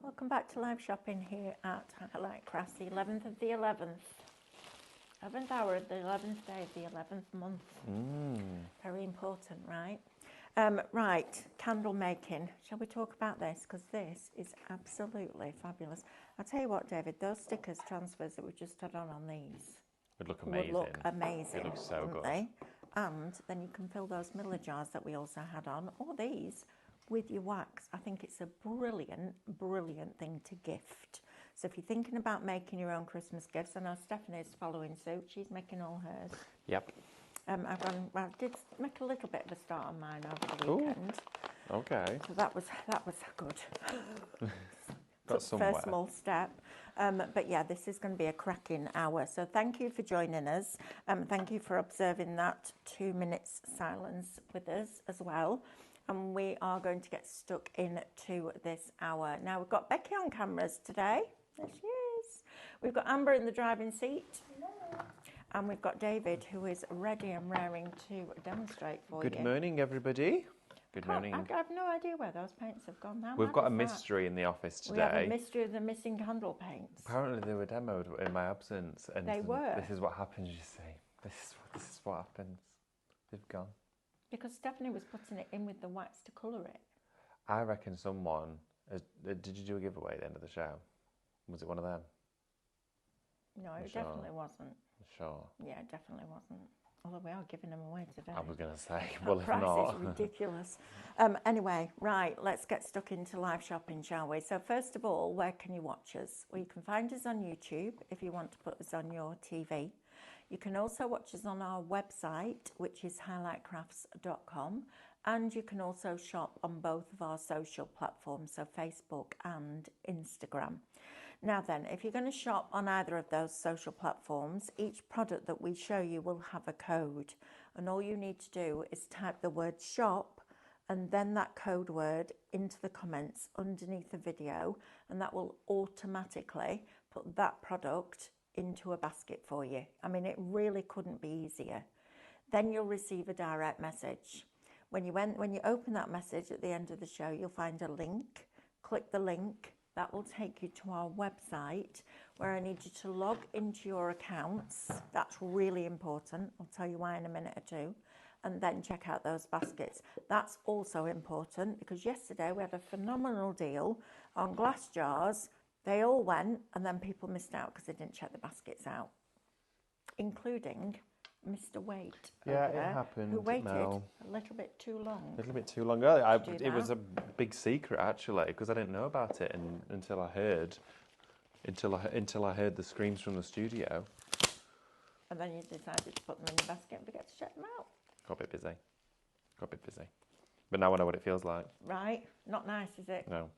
Welcome back to live shopping here at Highlight Crafts, the 11th of the 11th. 11th hour of the 11th day of the 11th month. Very important, right? Right, candle making. Shall we talk about this? Because this is absolutely fabulous. I'll tell you what, David, those stickers, transfers that we just had on these Would look amazing. would look amazing. It looks so good. They? And then you can fill those Miller jars that we also had on, or these, with your wax. I think it's a brilliant, brilliant thing to gift. So if you're thinking about making your own Christmas gifts, I know Stephanie's following suit. She's making all hers. Yep. I did make a little bit of a start on mine over the weekend. Ooh, okay. So that was good. Got somewhere. First small step. But yeah, this is going to be a cracking hour. So thank you for joining us. Thank you for observing that 2 minutes silence with us as well. And we are going to get stuck into this hour. Now, we've got Becky on cameras today. There she is. We've got Amber in the driving seat. Hello. And we've got David, who is ready and raring to demonstrate for you. Good morning, everybody. Good morning. I have no idea where those paints have gone now. We've got a mystery in the office today. We have a mystery of the missing candle paints. Apparently they were demoed in my absence. And they were. This is what happens, you see. This is what happens. They've gone. Because Stephanie was putting it in with the wax to colour it. I reckon someone... did you do a giveaway at the end of the show? Was it one of them? No, it definitely wasn't. Sure. Yeah, it definitely wasn't. Although we are giving them away today. I was going to say, well, if price not... is ridiculous. Anyway, right, let's get stuck into live shopping, shall we? So first of all, where can you watch us? Well, you can find us on YouTube if you want to put us on your TV. You can also watch us on our website, which is highlightcrafts.com, and you can also shop on both of our social platforms, so Facebook and Instagram. Now then, if you're going to shop on either of those social platforms, each product that we show you will have a code, and all you need to do is type the word shop and then that code word into the comments underneath the video, and that will automatically put that product into a basket for you. I mean, it really couldn't be easier. Then you'll receive a direct message. When you open that message at the end of the show, you'll find a link. Click the link. That will take you to our website, where I need you to log into your accounts. That's really important. I'll tell you why in a minute or two. And then check out those baskets. That's also important because yesterday we had a phenomenal deal on glass jars. They all went, and then people missed out because they didn't check the baskets out, including Mr. Wait. Yeah, it happened. Who waited Mel. a little bit too long. A little bit too long early. It was a big secret actually, because I didn't know about it until I heard the screams from the studio. And then you decided to put them in the basket and forget to check them out. Got a bit busy. But now I know what it feels like. Right? Not nice, is it? No.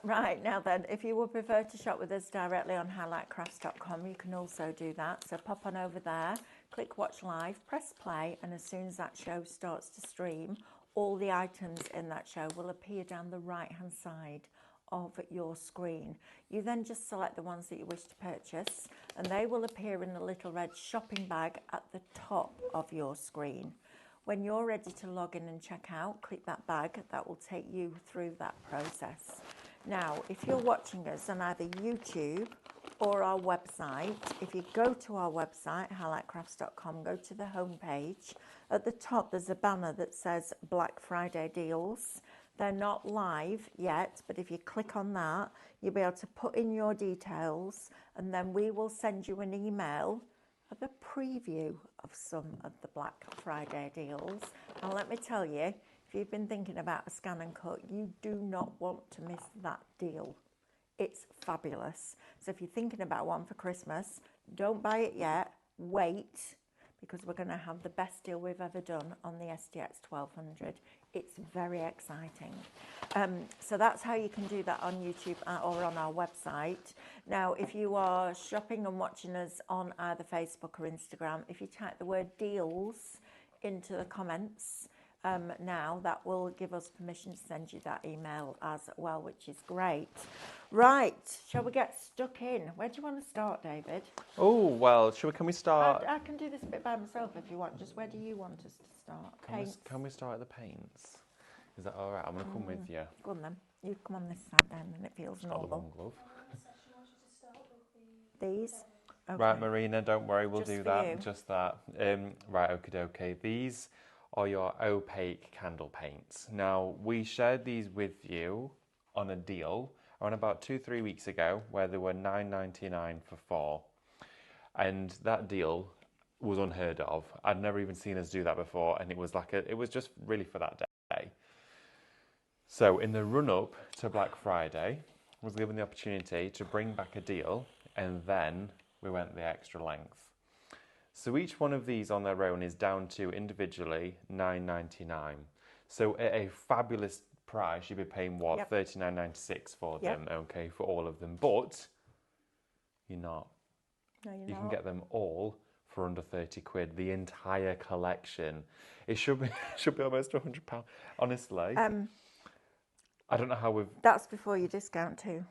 Right, now then, if you would prefer to shop with us directly on highlightcrafts.com, you can also do that. So pop on over there, click watch live, press play, and as soon as that show starts to stream, all the items in that show will appear down the right-hand side of your screen. You then just select the ones that you wish to purchase, and they will appear in the little red shopping bag at the top of your screen. When you're ready to log in and check out, click that bag. That will take you through that process. Now, if you're watching us on either YouTube or our website, if you go to our website, highlightcrafts.com, go to the home page. At the top, there's a banner that says Black Friday deals. They're not live yet, but if you click on that, you'll be able to put in your details, and then we will send you an email of a preview of some of the Black Friday deals. And let me tell you, if you've been thinking about a scan and cut, you do not want to miss that deal. It's fabulous. So if you're thinking about one for Christmas, don't buy it yet, wait, because we're going to have the best deal we've ever done on the STX 1200. It's very exciting. So that's how you can do that on YouTube or on our website. Now, if you are shopping and watching us on either Facebook or Instagram, if you type the word deals into the comments now, that will give us permission to send you that email as well, which is great. Right, shall we get stuck in? Where do you want to start, David? Oh, well, can we start? I can do this bit by myself if you want. Just where do you want us to start? Can we start at the paints? Is that all right? I'm going to come with you. Go on then. You come on this side then, and it feels Got the normal. one glove. These. Okay. Right, Marina, don't worry, we'll Just do for that. you. Just that. Right, okay. These are your opaque candle paints. Now, we shared these with you on a deal around about 2-3 weeks ago, where they were $9.99 for 4. And that deal was unheard of. I'd never even seen us do that before, and it was it was just really for that day. So in the run-up to Black Friday, I was given the opportunity to bring back a deal, and then we went the extra length. So each one of these on their own is down to individually $9.99. So at a fabulous price, you'd be paying what? Yep. $39.96 for Yep. them, okay, for all of them. But you're not. No, you're You not. can get them all for under 30 quid, the entire collection. It should be almost £100. Honestly, I don't know how we've... That's before your discount too.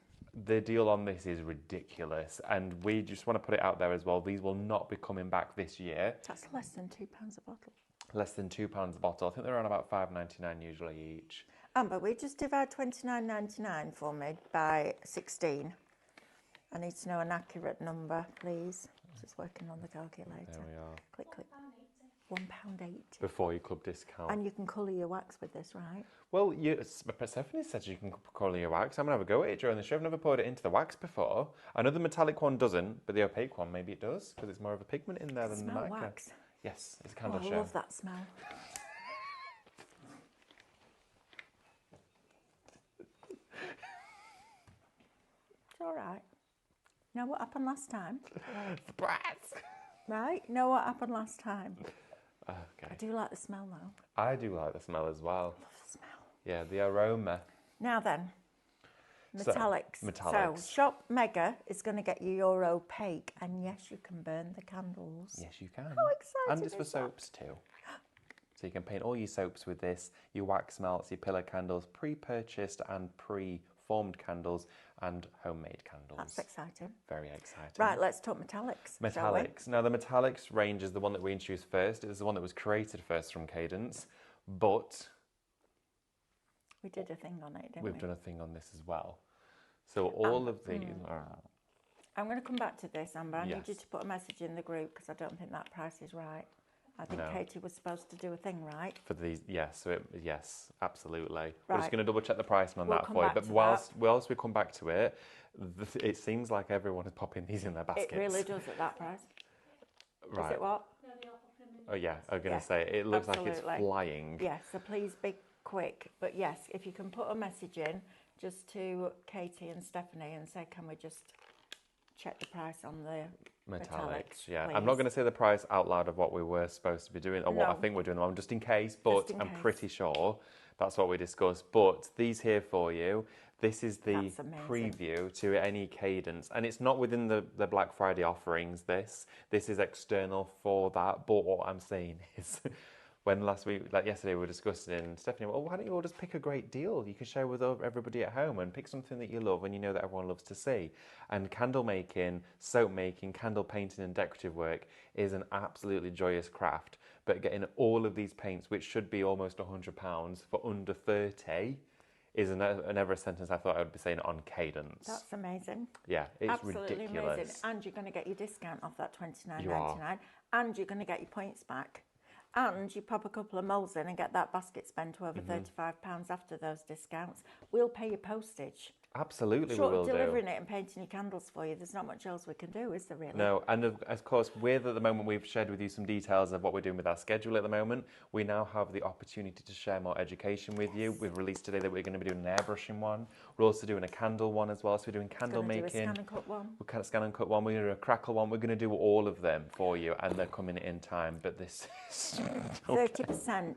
The deal on this is ridiculous, and we just want to put it out there as well. These will not be coming back this year. That's less than £2 a bottle. Less than £2 a bottle. I think they're around about $5.99 usually each. Amber, we just divide $29.99 for me by 16. I need to know an accurate number, please. Just working on the calculator. There we are. Click. £1.80. Before your club discount. And you can colour your wax with this, right? Well, Persephone said you can colour your wax. I'm going to have a go at it during the show. I've never poured it into the wax before. I know the metallic one doesn't, but the opaque one, maybe it does, because it's more of a pigment in there than the Smell mica. wax. Yes, it's a Oh, candle I show. love that smell. It's all right. You know what happened last time? Brats! Right? You know what happened last time? I Okay. do like the smell though. I do like the smell as well. Love the smell. Yeah, the aroma. Now then, So, metallics. metallics. So Shop Mega is going to get you your opaque, and yes, you can burn the candles. Yes, you can. How exciting And it's for is that? soaps too. So you can paint all your soaps with this, your wax melts, your pillar candles, pre-purchased and pre-formed candles, and homemade candles. That's exciting. Very exciting. Right, let's talk metallics. shall we? Metallics. Now, the metallics range is the one that we introduced first. It was the one that was created first from Cadence, but We did a thing on it, didn't we've we? done a thing on this as well. So all of these are... I'm going to come back to this, Amber. I need you Yes. to put a message in the group because I don't think that price is right. I think No. Katie was supposed to do a thing, right? For these, yes, yes, absolutely. We're just Right. going to double check the pricing on We'll that come for you. back But to whilst we come back to it, it seems like everyone is popping these in their baskets. It really does at that price. Right. Is it what? Oh yeah, I was going Yeah, to say it looks like it's absolutely. flying. Yes, so please be quick. But yes, if you can put a message in just to Katie and Stephanie and say, can we just check the price on the Metallics, yeah. please. I'm not going to say the price out loud of what we were supposed to be doing or what I No. think we're doing, just in case, but in I'm case. pretty sure that's what we discussed. But these here for you, this is the That's amazing. preview to any Cadence. And it's not within the Black Friday offerings, this is external for that. But what I'm saying is, when last week, like yesterday, we were discussing, and Stephanie, well, why don't you all just pick a great deal you can share with everybody at home and pick something that you love and you know that everyone loves to see. And candle making, soap making, candle painting and decorative work is an absolutely joyous craft. But getting all of these paints, which should be almost £100 for under 30, is never a sentence I thought I would be saying on Cadence. That's amazing. Yeah, it's Absolutely ridiculous. amazing. And you're going to get your discount off that You are. $29.99. And you're going to get your points back. And you pop a couple of moulds in and get that basket spent to over £35 after those discounts. We'll pay your postage. Absolutely, Short we will of do. delivering it and painting your candles for you, there's not much else we can do, is there really? No, and of course, at the moment, we've shared with you some details of what we're doing with our schedule at the moment. We now have the opportunity to share more education with you. We've released today that we're going to be doing an airbrushing one. We're also doing a candle one as well. So we're doing candle Gonna do a making. scan and cut one. We're kind of scan and cut one. We're going to do a crackle one. We're going to do all of them for you, and they're coming in time. But this is 30%.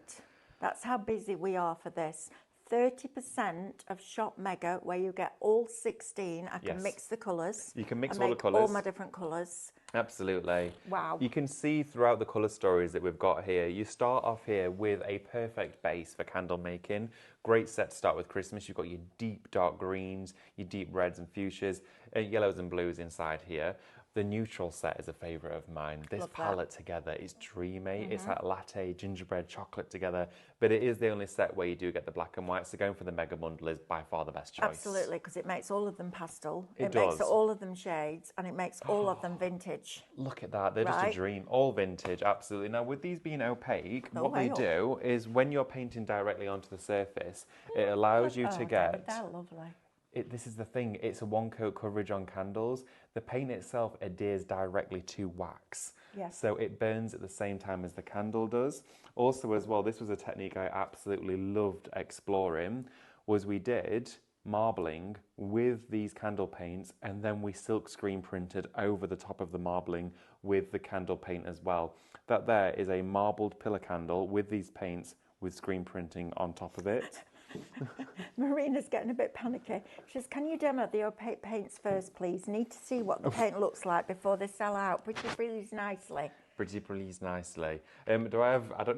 That's how busy we are for this. 30% of Shop Mega, where you get all 16. I can Yes. mix the colours. You can mix and all the make all colours. my different colours. Absolutely. Wow. You can see throughout the colour stories that we've got here, you start off here with a perfect base for candle making. Great set to start with Christmas. You've got your deep dark greens, your deep reds and fuchsias, yellows and blues inside here. The neutral set is a favourite of mine. This Love that. palette together is dreamy. It's like latte, gingerbread, chocolate together. But it is the only set where you do get the black and white. So going for the mega bundle is by far the best choice. Absolutely, because it makes all of them pastel. It makes does. all of them shades, and it makes all of them vintage. Look at that. They're just a Right. dream. All vintage, absolutely. Now, with these being opaque, Oh, what they wow. do is when you're painting directly onto the surface, it allows you to David, get... they're lovely. This is the thing, it's a one-coat coverage on candles. The paint itself adheres directly to wax. Yes. So it burns at the same time as the candle does. Also as well, this was a technique I absolutely loved exploring, was we did marbling with these candle paints, and then we silk screen printed over the top of the marbling with the candle paint as well. That there is a marbled pillar candle with these paints with screen printing on top of it. Marina's getting a bit panicky. She says, can you demo the opaque paints first, please? Need to see what the paint looks like before they sell out. Pretty please nicely. Pretty please nicely. I don't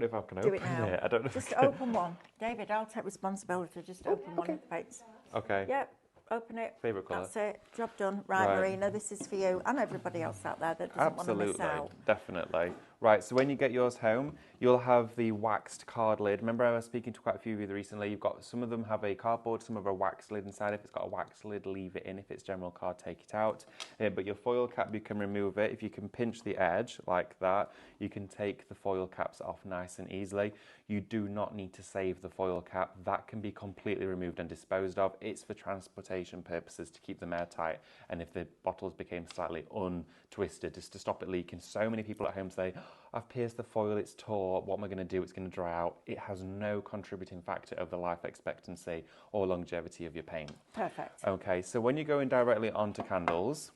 know if I can Do open it now. it. I don't know. Just open one. David, I'll take responsibility. Just open one of the paints. Okay. Yep, open it. Favourite colour? That's it. Job done. Right, Right. Marina, this is for you and everybody else out there that doesn't want to miss Absolutely, out. definitely. Right, so when you get yours home, you'll have the waxed card lid. Remember I was speaking to quite a few of you recently. You've got, some of them have a cardboard, some have a wax lid inside. If it's got a wax lid, leave it in. If it's general card, take it out. But your foil cap, you can remove it. If you can pinch the edge like that, you can take the foil caps off nice and easily. You do not need to save the foil cap. That can be completely removed and disposed of. It's for transportation purposes to keep them airtight. And if the bottles became slightly untwisted, just to stop it leaking. So many people at home say, I've pierced the foil, it's tore, what am I going to do? It's going to dry out. It has no contributing factor of the life expectancy or longevity of your paint. Perfect. Okay, so when you're going directly onto candles,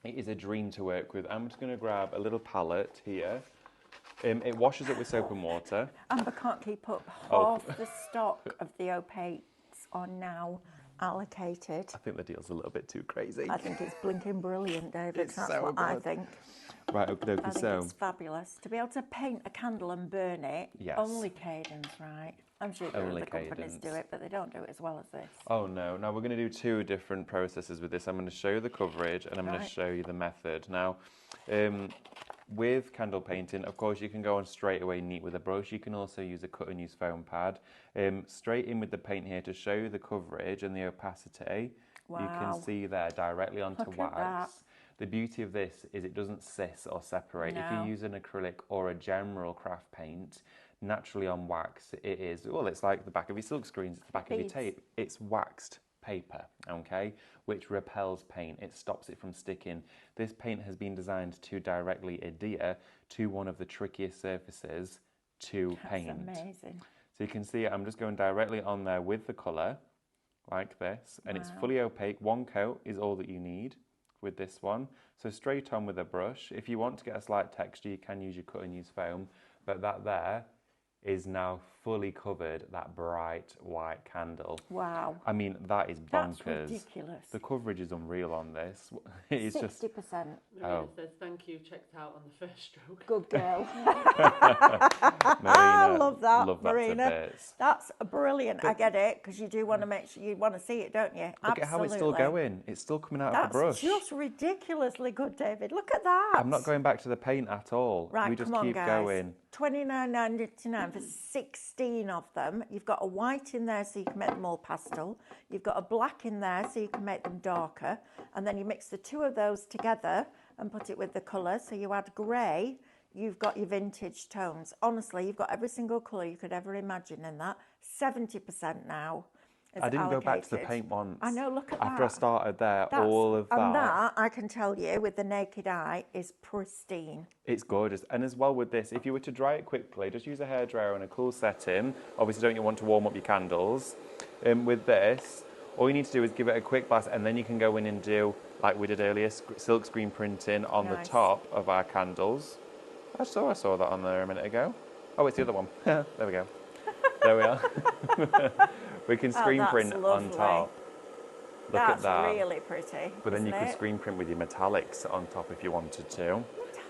it is a dream to work with. I'm just going to grab a little palette here. It washes up with soap and water. Amber can't keep up. Oh. Half the stock of the opaques are now allocated. I think the deal's a little bit too crazy. I think it's blinking brilliant, David. It's That's so what I good. think. Right, okay, I think so it's fabulous. To be able to paint a candle and burn it, Yes. only Cadence, right? I'm sure there are Only other companies Cadence. do it, but they don't do it as well as this. Oh no, now we're going to do two different processes with this. I'm going to show you the coverage and I'm going to Right. show you the method. Now, with candle painting, of course, you can go on straight away neat with a brush. You can also use a cut and use foam pad. Straight in with the paint here to show you the coverage and the opacity. You Wow. can see there directly onto Look at wax. that. The beauty of this is it doesn't sis or separate. If No. you use an acrylic or a general craft paint, naturally on wax, it is, well, it's like the back of your silk screens, it's the back of your Beads. tape. It's waxed paper, okay, which repels paint. It stops it from sticking. This paint has been designed to directly adhere to one of the trickiest surfaces to That's paint. amazing. So you can see I'm just going directly on there with the colour, like this, and it's Wow. fully opaque. One coat is all that you need with this one. So straight on with a brush. If you want to get a slight texture, you can use your cut and use foam, but that there is now fully covered that bright white candle. Wow. I mean, that is That's bonkers. ridiculous. The coverage is unreal on this. It's just 60%. Marina Oh. says thank you, checked out on the first stroke. Good girl. Marina, love that, to Marina. bits. That's brilliant. I get it, because you do want to make sure you want to see it, don't you? Look at how it's still going. It's still coming out of That's the brush. just ridiculously good, David. Look at that. I'm not going back to the paint at all. Right, We just come on, keep guys. going. $29.99 for 16 of them. You've got a white in there so you can make them all pastel. You've got a black in there so you can make them darker. And then you mix the two of those together and put it with the colour. So you add grey, you've got your vintage tones. Honestly, you've got every single colour you could ever imagine in that. 70% now. Is I didn't go back to the allocated. paint once. I know, look at After I that. started there, That's- all of that, And that, I can tell you, with the naked eye, is pristine. it's gorgeous. And as well with this, if you were to dry it quickly, just use a hairdryer in a cool setting. Obviously, don't you want to warm up your candles? With this, all you need to do is give it a quick blast, and then you can go in and do, like we did earlier, silk screen printing on Nice. the top of our candles. I saw that on there a minute ago. Oh, it's the other one. There we go. There we are. We can screen that's print on lovely. top. Look That's at that. really pretty. But then you isn't could it? screen print with your metallics on top if you wanted to.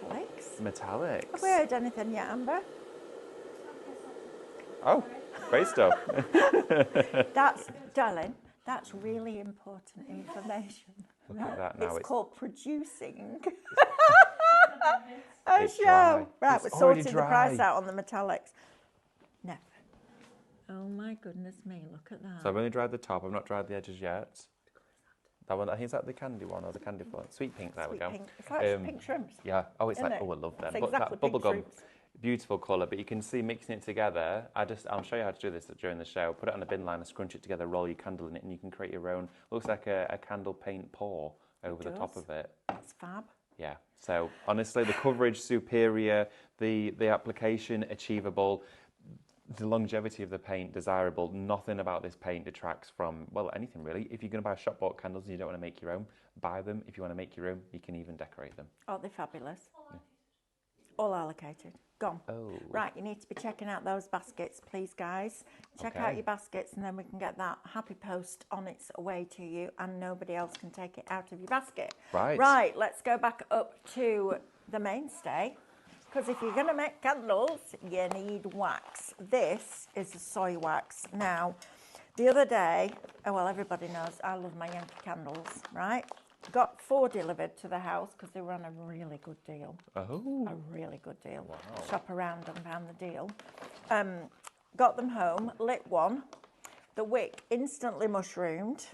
Metallics. Metallics. Have we heard anything yet, Amber? Oh, great stuff. That's, darling, that's really important information. Look at that now. It's called producing a It's show. dry. Right, It's we're already sorting the price dry. out on the metallics. Never. Oh my goodness me, look at that. So I've only dried the top. I've not dried the edges yet. That one, I think, is that the candy one or the candy flower? Sweet pink. There we Sweet go. pink. It's like pink shrimps. Yeah. Oh, it's Isn't like, it? oh, I love them. It's But exactly that pink bubblegum, shrimps. beautiful colour. But you can see mixing it together. I'll show you how to do this during the show. Put it on a bin liner, scrunch it together, roll your candle in it, and you can create your own. Looks like a candle paint pour over the top does. of it. It's fab. Yeah. So honestly, the coverage superior, the application achievable, the longevity of the paint desirable. Nothing about this paint detracts from, well, anything really. If you're going to buy shop bought candles and you don't want to make your own, buy them. If you want to make your own, you can even decorate them. Oh, they're fabulous. All allocated. Gone. Oh. Right, you need to be checking out those baskets, please, guys. Check Okay. out your baskets and then we can get that happy post on its way to you and nobody else can take it out of your basket. Right. Right, let's go back up to the mainstay. Because if you're going to make candles, you need wax. This is a soy wax. Now, the other day, oh, well, everybody knows I love my Yankee candles, right? Got 4 delivered to the house because they were on a really good deal. Oh. A really good deal. Wow. Shop around and found the deal. Got them home, lit one. The wick instantly mushroomed.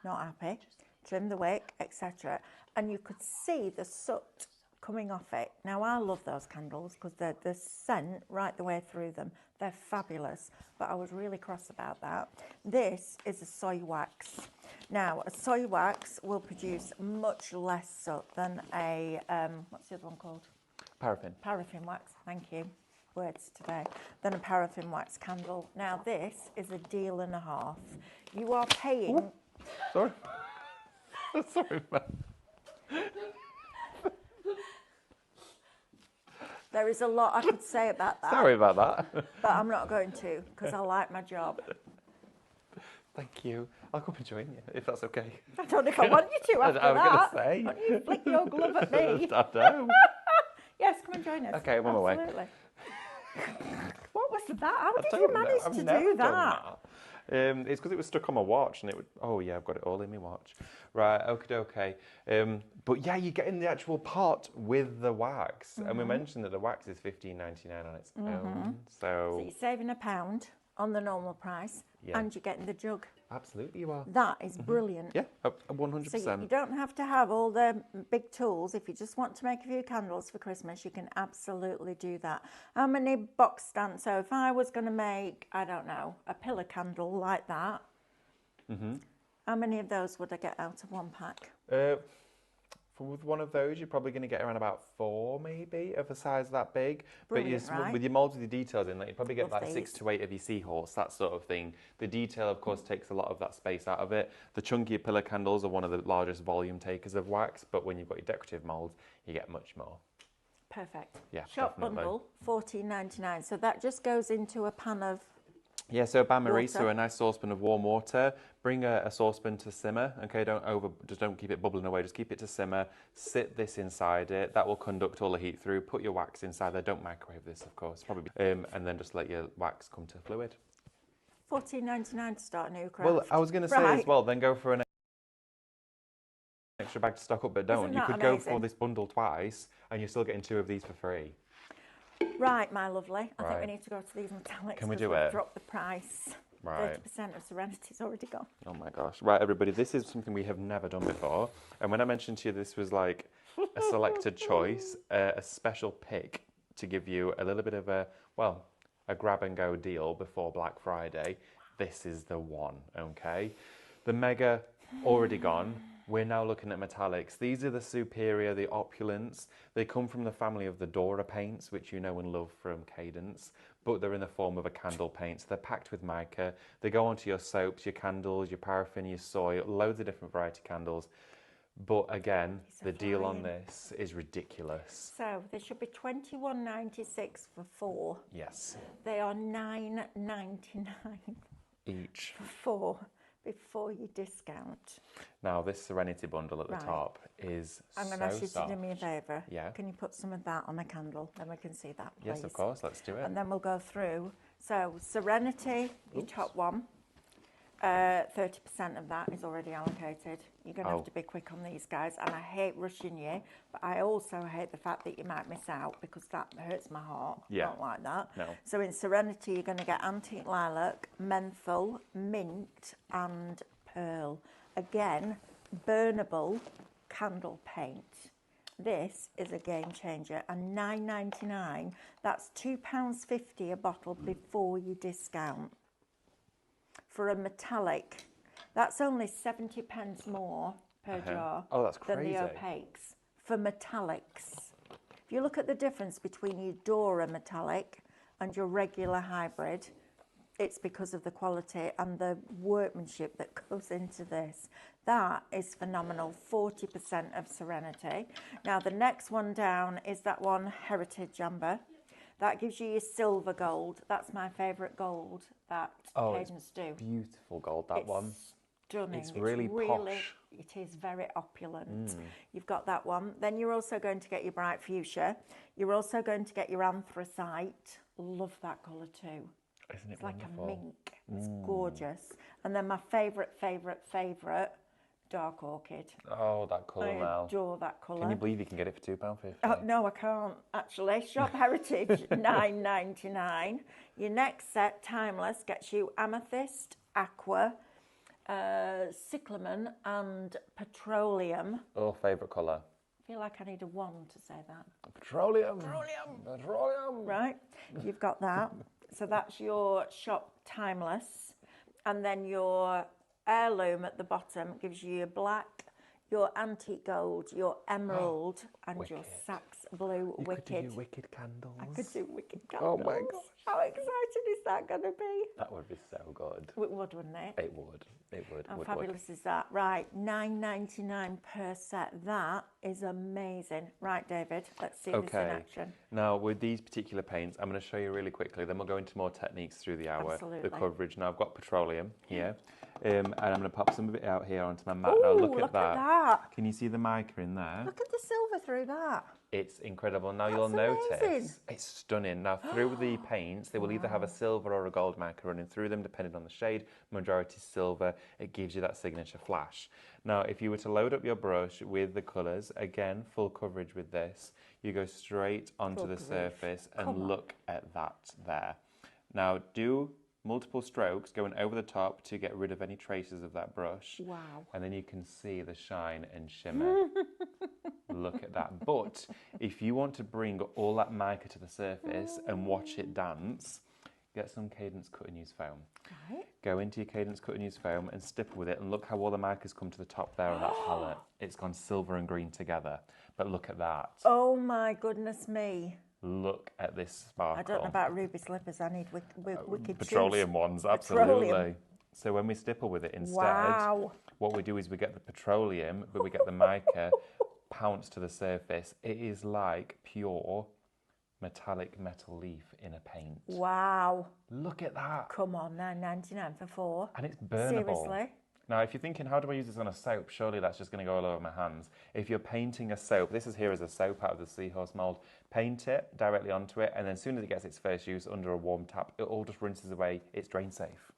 Not happy. Trimmed the wick, etc. And you could see the soot coming off it. Now, I love those candles because the scent right the way through them. They're fabulous, but I was really cross about that. This is a soy wax. Now, a soy wax will produce much less soot than a, what's the other one called? Paraffin. Paraffin wax, thank you. Words today. Than a paraffin wax candle. Now, this is a deal and a half. You are paying... Ooh. Sorry. Sorry, man. There is a lot I could say about that. Sorry about that. But I'm not going to, because I like my job. Thank you. I'll come and join you, if that's okay. I don't know if I want you to after I was that. going to say. Why don't you flick your glove at me? I know. Yes, come and join us. Okay, I'm on my way. Absolutely. What was that? How did you don't know. manage I've to never do done that? It's because it was stuck on my watch and it would, oh yeah, I've got it all in my watch. Right, okay. But yeah, you get in the actual pot with the wax. And we mentioned that the wax is $15.99 on its own. So So you're saving £1 on the normal price Yeah. and you're getting the jug. absolutely you are. That is brilliant. Yeah, 100%. So you don't have to have all the big tools. If you just want to make a few candles for Christmas, you can absolutely do that. How many box stands? So if I was going to make, I don't know, a pillar candle like that, how many of those would I get out of one pack? With one of those, you're probably going to get around about 4 maybe of a size that big. Brilliant, right? With your moulds with your details in, like, you probably get Love like 6 these. to 8 of your seahorse, that sort of thing. The detail, of course, takes a lot of that space out of it. The chunkier pillar candles are one of the largest volume takers of wax, but when you've got your decorative moulds, you get much more. Perfect. Yeah, Shop definitely. bundle, $14.99. So that just goes into a pan of... Yeah, so bain-marie, so Water. a nice saucepan of warm water. Bring a saucepan to simmer. Okay, just don't keep it bubbling away. Just keep it to simmer. Sit this inside it. That will conduct all the heat through. Put your wax inside there. Don't microwave this, of course. Probably, and then just let your wax come to fluid. $14.99 to start a new craft. Well, I was going to say as well. Then go for an extra bag to stock up, but don't. Isn't You that could go amazing? for this bundle twice, and you're still getting 2 of these for free. Right, my lovely. I think Right. we need to go to these metallics. Can we 'cause do we've it? dropped the price. Right. 30% of Serenity's already gone. Oh my gosh. Right, everybody, this is something we have never done before. And when I mentioned to you this was like a selected choice, a special pick to give you a little bit of a grab and go deal before Black Friday, this is the one, okay? The Mega, already gone. We're now looking at metallics. These are the superior, the opulence. They come from the family of the Dora paints, which you know and love from Cadence, but they're in the form of a candle paint. So they're packed with mica. They go onto your soaps, your candles, your paraffin, your soy, loads of different variety candles. But again, These are the deal on flying. this is ridiculous. So they should be $21.96 for 4. Yes, They are $9.99 each. for 4 before you discount. Now this Serenity bundle at the Right. top is I'm going so to ask you soft. to do me a favour. Yeah. Can you put some of that on a candle? Then we can see that, please. Yes, of course, let's do it. And then we'll go through. So Serenity, your Oops. top one. 30% of that is already allocated. You're going to have to be quick on these guys, and I hate rushing you, but I also hate the fact that you might miss out because that hurts my heart. Yeah. I don't like that. No. So in Serenity, you're going to get Antique Lilac, Menthol, Mint, and Pearl. Again, burnable candle paint. This is a game changer, and £9.99. That's £2.50 a bottle before you discount. For a metallic, that's only 70 pence more per jar Oh, that's than the crazy. opaques. For metallics, if you look at the difference between your Dora metallic and your regular hybrid, it's because of the quality and the workmanship that goes into this. That is phenomenal, 40% of Serenity. Now the next one down is that one, Heritage Amber. That gives you your silver gold. That's my favourite gold that Cadence do. Beautiful gold, that one. Stunning. It's really posh. It is very opulent. You've got that one. Then you're also going to get your bright fuchsia. You're also going to get your anthracite. Love that colour too. Isn't it It's like wonderful? a mink. It's gorgeous. And then my favourite, dark orchid. Oh, that colour I now. adore that colour. Can you believe you can get it for £2.50? Oh, no, I can't actually. Shop Heritage, £9.99. Your next set, Timeless, gets you amethyst, aqua, cyclamen, and petroleum. Oh, favourite colour? I feel like I need a one to say that. Petroleum. Petroleum. Right, you've got that. So that's your Shop Timeless. And then your heirloom at the bottom gives you your black, your antique gold, your emerald, and your Wicked. Sax Blue You Wicked. could do wicked candles. I could do wicked Oh candles. my gosh. How exciting is that going to be? That would be so good. It would, wouldn't it? It would. It would. How would. fabulous is that? Right, £9.99 per set. That is amazing. Right, David, let's see this in Okay. action. Now, with these particular paints, I'm going to show you really quickly. Then we'll go into more techniques through the hour. Absolutely. The coverage. Now, I've got petroleum here. And I'm going to pop some of it out here onto my mat. Now, Ooh, look at that. that. Can you see the mica in there? Look at the silver through that. It's incredible. Now you'll That's notice amazing. it's stunning. Now through the paints, they will either have a silver or a gold mica running through them, depending on the shade. Majority silver. It gives you that signature flash. Now, if you were to load up your brush with the colours, again, full coverage with this, you go straight onto Full the coverage. surface and Come on. look at that there. Now, do multiple strokes going over the top to get rid of any traces of that brush. Wow. And then you can see the shine and shimmer. Look at that. But if you want to bring all that mica to the surface and watch it dance, get some Cadence Cut and Use foam. Right. Go into your Cadence Cut and Use foam and stipple with it, and look how all the mica's come to the top there of that palette. It's gone silver and green together. But look at that. Oh my goodness me. Look at this sparkle. I don't know about ruby slippers. I need wicked Petroleum shoes. ones, absolutely. Petroleum. So when we stipple with it instead, Wow. what we do is we get the petroleum, but we get the mica pounce to the surface. It is like pure metallic metal leaf in a paint. Wow. Look at that. Come on, £9.99 for 4. And it's burnable. Seriously? Now, if you're thinking, how do I use this on a soap? Surely that's just going to go all over my hands. If you're painting a soap, this is here as a soap out of the seahorse mould. Paint it directly onto it, and then as soon as it gets its first use under a warm tap, it all just rinses away. It's drain safe.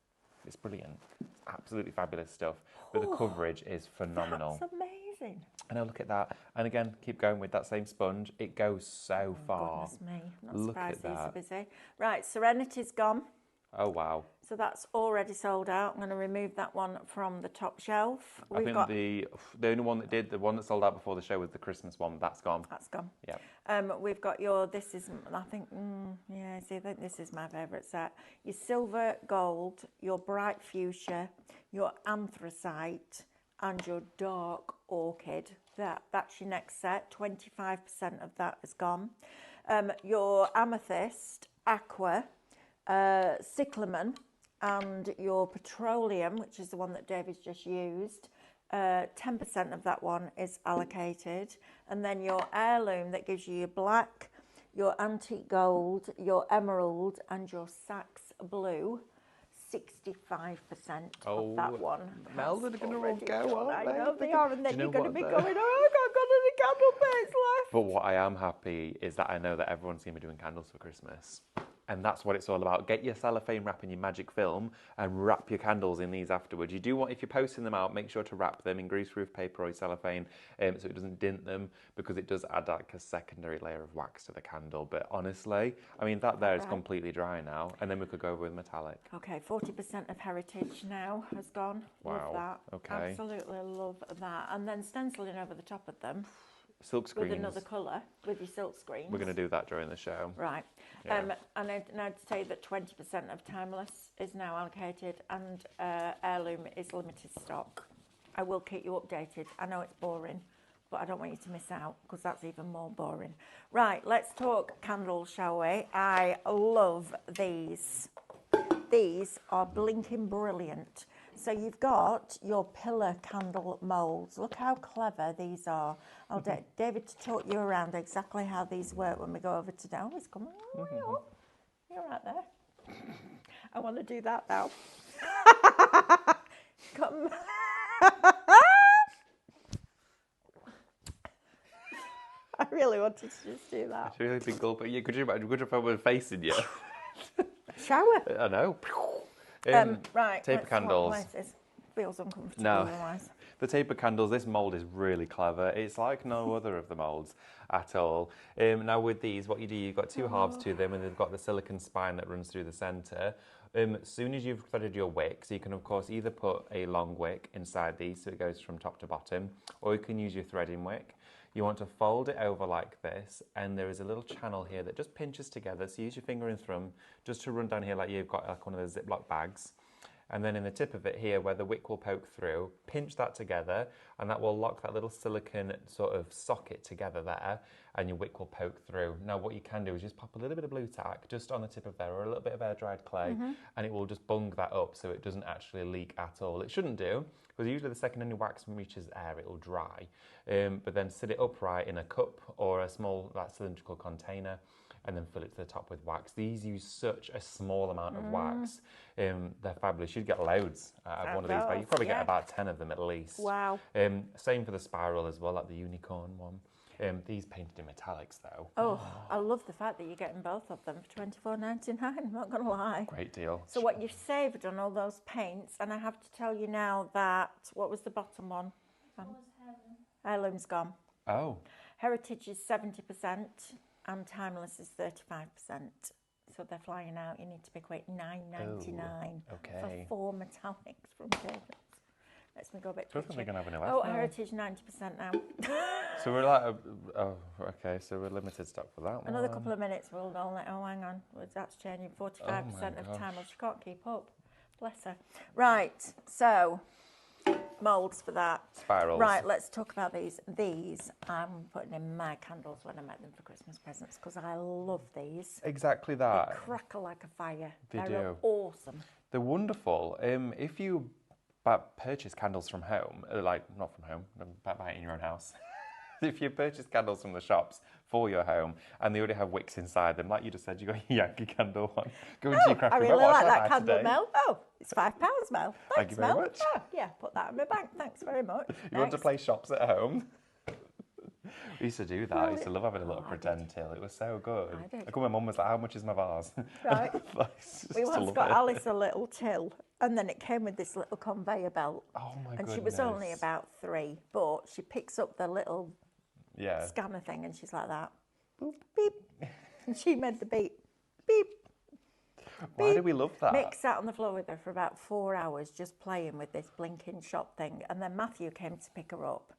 It's brilliant. It's absolutely fabulous stuff. But the coverage is phenomenal. That's amazing. And now look at that. And again, keep going with that same sponge. It goes so far. Goodness me. I'm not Look at surprised these are that. busy. Right, Serenity's gone. Oh, wow. So that's already sold out. I'm going to remove that one from the top shelf. I think the only one that did, the one that sold out before the show was the Christmas one. That's gone. That's gone. Yeah. We've got your, this is, I think, yeah, see, I think this is my favourite set. Your silver gold, your bright fuchsia, your anthracite, and your dark orchid. That's your next set. 25% of that is gone. Your amethyst, aqua, cyclamen, and your petroleum, which is the one that David's just used, 10% of that one is allocated. And then your heirloom that gives you your black, your antique gold, your emerald, and your Sax blue, 65% of that one. Mel, they're going to all go, aren't I they? know they are, and then Do you you're know going to what, be though? going, oh, I've got any candle paints left. But what I am happy is that I know that everyone's going to be doing candles for Christmas. And that's what it's all about. Get your cellophane wrap and your magic film and wrap your candles in these afterwards. You do want, if you're posting them out, make sure to wrap them in greaseproof paper or cellophane so it doesn't dint them, because it does add like a secondary layer of wax to the candle. But honestly, I mean, that there is completely dry now, and then we could go over with metallic. Okay, 40% of heritage now has gone. Wow. Love that. Okay. Absolutely love that. And then stenciling over the top of them Silk screens. with another colour, with your silk screens. We're going to do that during the show. Right. Yeah. And I'd say that 20% of Timeless is now allocated, and Heirloom is limited stock. I will keep you updated. I know it's boring, but I don't want you to miss out, because that's even more boring. Right, let's talk candles, shall we? I love these. These are blinking brilliant. So you've got your pillar candle moulds. Look how clever these are. I'll get David to talk you around exactly how these work when we go over to down. He's coming all the way up. You're right there. I want to do that now. Come. I really wanted to just do that. It's a really big gulp. Yeah, could you imagine? Could you put one facing you? Shower. I know. Right. Taper let's swap candles. places. Feels uncomfortable No. otherwise. The taper candles, this mould is really clever. It's like no other of the moulds at all. Now with these, what you do, you've got two halves to them, and they've got the silicone spine that runs through the centre. As soon as you've threaded your wick, so you can of course either put a long wick inside these so it goes from top to bottom, or you can use your threading wick. You want to fold it over like this, and there is a little channel here that just pinches together. So use your finger and thumb just to run down here like you've got like one of those Ziploc bags. And then in the tip of it here, where the wick will poke through, pinch that together, and that will lock that little silicone sort of socket together there, and your wick will poke through. Now what you can do is just pop a little bit of blue tack just on the tip of there, or a little bit of air-dried clay, and it will just bung that up so it doesn't actually leak at all. It shouldn't do, because usually the second any wax reaches air, it will dry. But then sit it upright in a cup or a small cylindrical container, and then fill it to the top with wax. These use such a small amount of wax. They're fabulous. You'd get loads out of one of these, but you probably get about 10 of them at least. Wow. Same for the spiral as well, like the unicorn one. These painted in metallics though. Oh, I love the fact that you're getting both of them for $24.99, I'm not going to lie. Great deal. So what you've saved on all those paints, and I have to tell you now that, what was the bottom one? Heirloom's gone. Oh, Heritage is 70%, and Timeless is 35%. So they're flying out. You need to be quick. $9.99 okay. for 4 metallics from David. Lets me go a bit I don't think twitchy. we're going to have any Oh, left now. Heritage 90% now. So we're like, okay, so we're limited stock for that one. Another couple of minutes, we'll go. Oh, hang on. Well, that's changing. 45% of gosh. Timeless. She can't keep up. Bless her. Right. So, moulds for that. Spirals. Right, let's talk about these. These I'm putting in my candles when I make them for Christmas presents, because I love these. Exactly They that. crackle like a fire. They They're do. awesome. They're wonderful. If you purchase candles from home, like not from home, buy it in your own house. If you purchase candles from the shops for your home and they already have wicks inside them, like you just said, you got your Yankee candle one. Go into your craft I room. really What like shall I that buy candle, today? Mel. Oh, it's £5, Mel. Thanks, Thank you very Mel. much. Oh, yeah, put that in my bank. Thanks very much. You want to Next. play shops at home? We used to do that. I used to love having a little I pretend till. It was so good. I did. Like when my mum was like, "How much is my vase?" Right. I used We to once love got it. Alice a little till, and then it came with this little conveyor belt. Oh my And goodness. she was only about 3, but she picks up the little Yeah. scanner thing, and she's like that. Boop, beep. And she made the beep. Beep. Why do we love that? Mick sat on the floor with her for about 4 hours just playing with this blinking shop thing. And then Matthew came to pick her up.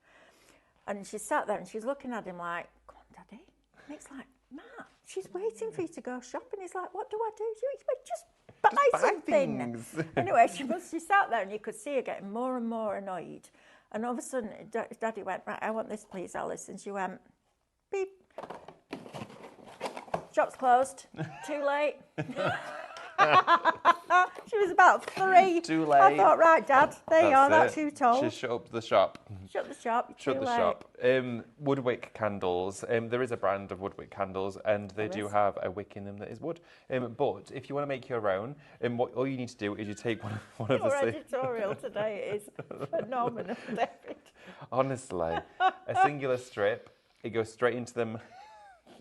And she sat there and she's looking at him like, "Come on, Daddy." Mick's like, "Matt, she's waiting for you to go shopping." He's like, "What do I do?" She went, "Just buy something." things. Anyway, she sat there and you could see her getting more and more annoyed. And all of a sudden, Daddy went, "Right, I want this, please, Alice." And she went, beep. Shop's closed. Too late. She was about 3. Too I late. thought, right, Dad, there you are, that's it. you told. She shut up the shop. Shut the shop, you're Shut too the late. shop. Woodwick candles. There is a brand of Woodwick candles, and they There do is. have a wick in them that is wood. But if you want to make your own, all you need to do is you take one of Your the. editorial today is phenomenal, David. Honestly, a singular strip. It goes straight into them.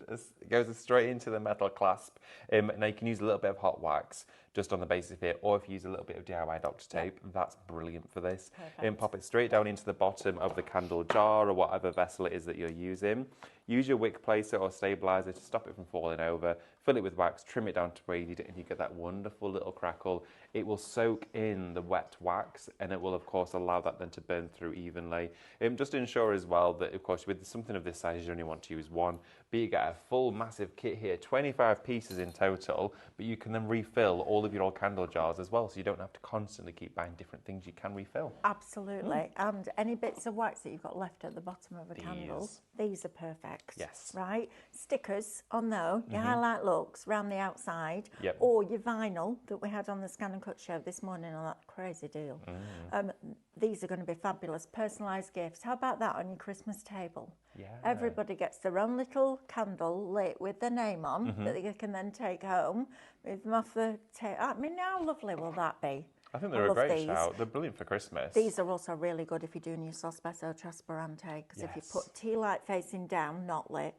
It goes straight into the metal clasp. Now you can use a little bit of hot wax just on the base of it, or if you use a little bit of DIY Dr. Tape, that's brilliant for this. Pop it straight down into the bottom of the candle jar or whatever vessel it is that you're using. Use your wick placer or stabilizer to stop it from falling over. Fill it with wax, trim it down to where you need it, and you get that wonderful little crackle. It will soak in the wet wax, and it will, of course, allow that then to burn through evenly. Just to ensure as well that, of course, with something of this size, you only want to use one, but you get a full massive kit here, 25 pieces in total, but you can then refill all of your old candle jars as well, so you don't have to constantly keep buying different things you can refill. Absolutely. And any bits of wax that you've got left at the bottom of a candle, these are perfect. Yes. Right? Stickers on though, your highlight looks round the outside, Yep. or your vinyl that we had on the Scan and Cut show this morning on that crazy deal. These are going to be fabulous. Personalised gifts. How about that on your Christmas table? Yeah. Everybody gets their own little candle lit with their name on that they can then take home, move them off the table. I mean, how lovely will that be? I think they're a love great these. shout. They're brilliant for Christmas. These are also really good if you're doing your Sospeso Trasparente, because if you Yes. put tea light facing down, not lit,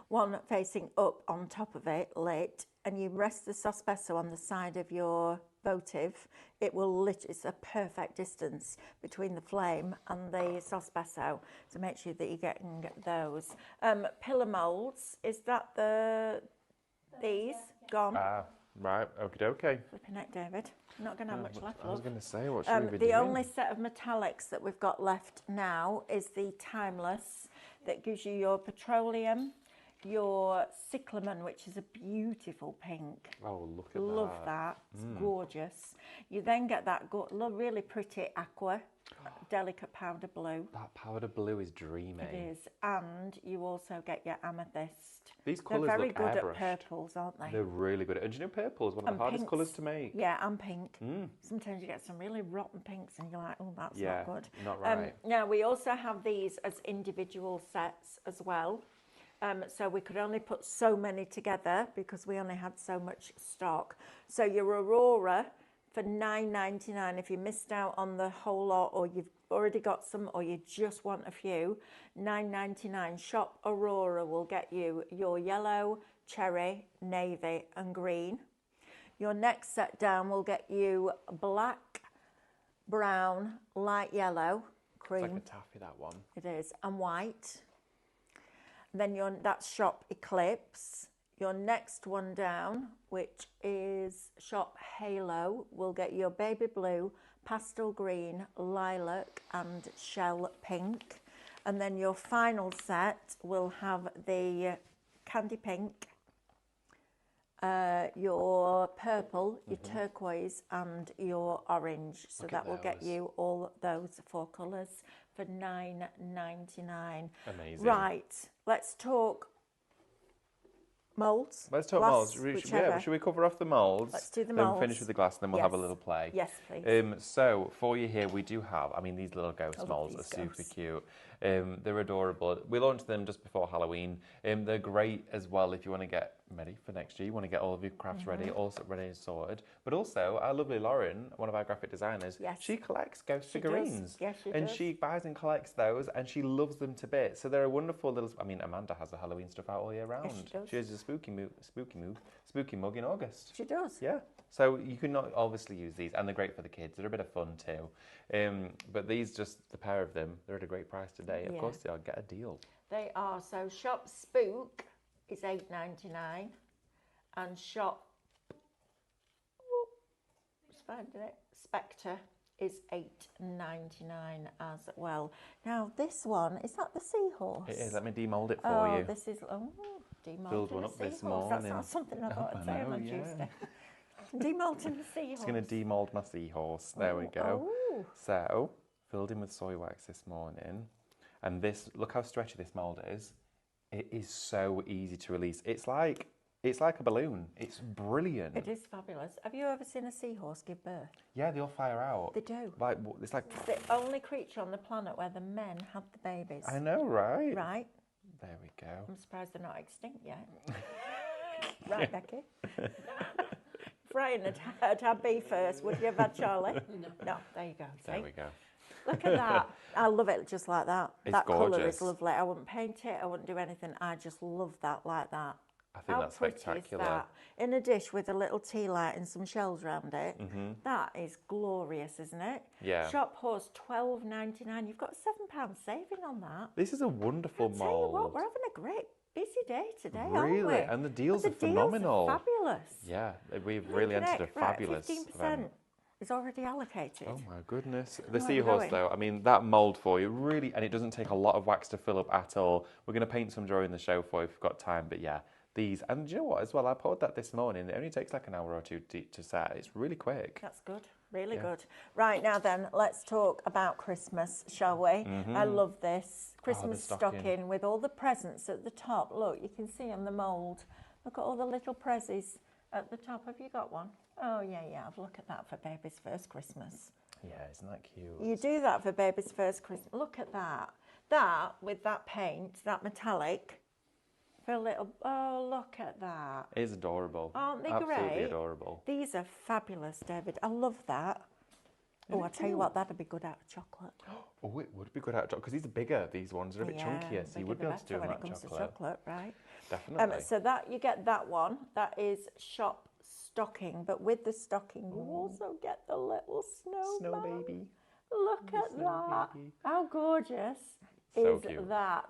one facing up on top of it, lit, and you rest the Sospeso on the side of your votive, it will lit. It's a perfect distance between the flame and the Sospeso, so make sure that you're getting those. Pillar moulds, is that these? Gone? Ah, right. Okay. Flipping heck, David. Not going to have much left, I was love. going to say, what should we be The doing? only set of metallics that we've got left now is the Timeless, that gives you your petroleum, your cyclamen, which is a beautiful pink. Oh, look at Love that. It's gorgeous. You then get that really pretty aqua, delicate powder blue. That powder blue is dreamy. It is. And you also get your amethyst. These They're colours very look good airbrushed. at purples, aren't they? They're really good. And do you know purple is one of And the hardest pinks. colours to make? Yeah, and pink. Sometimes you get some really rotten pinks and you're like, oh, that's Yeah, not good. not right. Now, we also have these as individual sets as well. So we could only put so many together because we only had so much stock. So your Aurora for $9.99, if you missed out on the whole lot or you've already got some or you just want a few, $9.99. Shop Aurora will get you your yellow, cherry, navy and green. Your next set down will get you black, brown, light yellow, cream. It's like a taffy, that one. It is, and white. Then that's Shop Eclipse. Your next one down, which is Shop Halo, will get your baby blue, pastel green, lilac and shell pink. And then your final set will have the candy pink, your purple, your turquoise and your orange. So Look that at will get those. you all those 4 colours for $9.99. Amazing. Right, let's talk moulds. Let's talk glass, moulds. whichever. Should we cover off the moulds? Let's do the Then moulds. finish with the glass, and then we'll have a Yes. little play. Yes, please. So for you here, we do have. I mean, these little ghost love moulds are these super ghosts. cute. They're adorable. We launched them just before Halloween. They're great as well if you want to get ready for next year. You want to get all of your crafts ready, Mm-hmm. all ready and sorted. But also, our lovely Lauren, one of our graphic designers, Yes. she collects ghost She does. figurines. Yes, she and does. she buys and collects those, and she loves them to bits. So they're a wonderful little. I mean, Amanda has the Halloween stuff out all year round. she does. She has a spooky mug in August. She does. Yeah. So you can not obviously use these, and they're great for the kids. They're a bit of fun too. But these, just the pair of them, they're at a great price today. Of Yeah. course they are. Get a deal. They are. So Shop Spook is $8.99 and Shop just finding it, Spectre is $8.99 as well. Now this one, is that the seahorse? It is. Let me demold it for you. This is demolting Build one the up this seahorse. That's morning. not something I've got I to say know, on yeah. Tuesday. Demolting the seahorse. Just going to demold my seahorse. There we go. Oh. So filled in with soy wax this morning, and this. Look how stretchy this mold is. It is so easy to release. It's like a balloon. It's brilliant. It is fabulous. Have you ever seen a seahorse give birth? Yeah, they all fire out. They do. Like it's like. It's the only creature on the planet where the men have the babies. I know, right? Right? There we go. I'm surprised they're not extinct yet. Right, Becky? If Ryan had had B first, would you have had Charlie? No. There you go. There See? we go. Look at that. I love it just like that. It's that colour gorgeous. is lovely. I wouldn't paint it. I wouldn't do anything. I just love that like that. I think How that's pretty spectacular. is that? In a dish with a little tea light and some shells around it. Mm-hmm. That is glorious, isn't it? Yeah. Shop Horse, £12.99. You've got £7 saving on that. This is a wonderful Tell you what, mould. we're having a great busy day today, aren't we? Really, and the deals are The deals phenomenal. are fabulous. Yeah, we've really entered a fabulous Right, 15% event. is already allocated. Oh my goodness. The Where are we seahorse going? though, I mean, that mould for you, really, and it doesn't take a lot of wax to fill up at all. We're going to paint some during the show for you if we've got time, but yeah, these. And do you know what as well? I poured that this morning. It only takes like an hour or two to set. It's really quick. That's good. Really Yeah. good. Right, now then, let's talk about Christmas, shall we? I love this. Christmas stocking. stocking with all the presents at the top. Look, you can see on the mould. Look at all the little prezzies at the top. Have you got one? Oh, yeah. Look at that for baby's first Christmas. Yeah, isn't that cute? You do that for baby's first Christmas. Look at that. That, with that paint, that metallic, for a little... Oh, look at that. It's adorable. Aren't they Absolutely great? adorable. These are fabulous, David. I love that. Oh, I tell you what, that'd be good out of chocolate. Oh, it would be good out of chocolate because these are bigger. These ones are a bit chunkier, so you would be able to do them when out it comes of to chocolate, right? Definitely. So that you get that one. That is shop stocking, but with the stocking, you also get the little Snow snowman. baby. Look at snow that! baby. How gorgeous So is cute. that?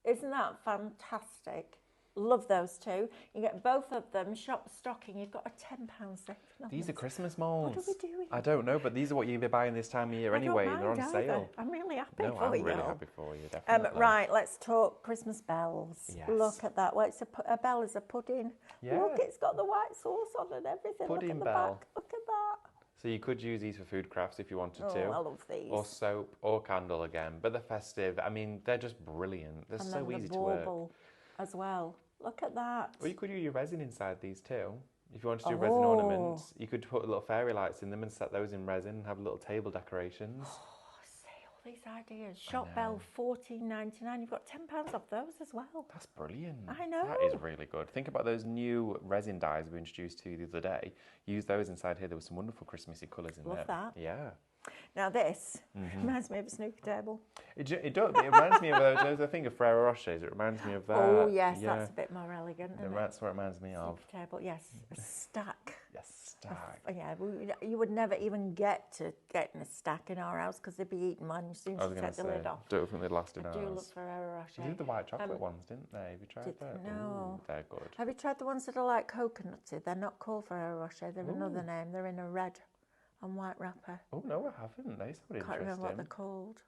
Isn't that fantastic? Love those two. You get both of them. Shop stocking. You've got a £10 saving on These are this. Christmas molds. What are we doing? I don't know, but these are what you'll be buying this time of year I don't anyway. They're on mind either. sale. I'm really happy No, for I'm you. really happy for you, definitely. Right, let's talk Christmas bells. Yes. Look at that. Well, it's a bell is a pudding. Yeah. Look, it's got the white sauce on and everything. Look Pudding at the bell. back. Look at that. So you could use these for food crafts if you wanted Oh, to. I love these. Or soap or candle again. But they're festive. I mean, they're just brilliant. They're and so then easy the to work. bauble as well. Look at that. Or you could use your resin inside these too. If you wanted to do resin ornaments, you could put little fairy lights in them and set those in resin and have little table decorations. See all these ideas. Shop bell £14.99. You've got £10 off those as well. That's brilliant. I know. That is really good. Think about those new resin dyes we introduced to you the other day. Use those inside here. There were some wonderful Christmassy colours in there. Love that. Yeah. Now this Mm-hmm. reminds me of a snooker table. It does. It reminds me of those, I think, of Ferrero Rochers. It reminds me of that. Oh yes, yeah. that's a bit more elegant. Isn't it? That's what it reminds me of. Snooker table. Yes, a stack. Yes, stack. Yeah, you would never even get to getting a stack in our house because they'd be eaten when as soon I as was you going take to the say, lid off. don't think they lasted I do love hours. Ferrero Rocher. They did the white chocolate ones, didn't they? Have you tried did- that? no. Ooh, they're good. Have you tried the ones that are like coconutty? They're not called Ferrero Rocher. They're another name. They're in a red and white wrapper. Oh, no, I haven't. They sound Can't interesting. remember what they're called.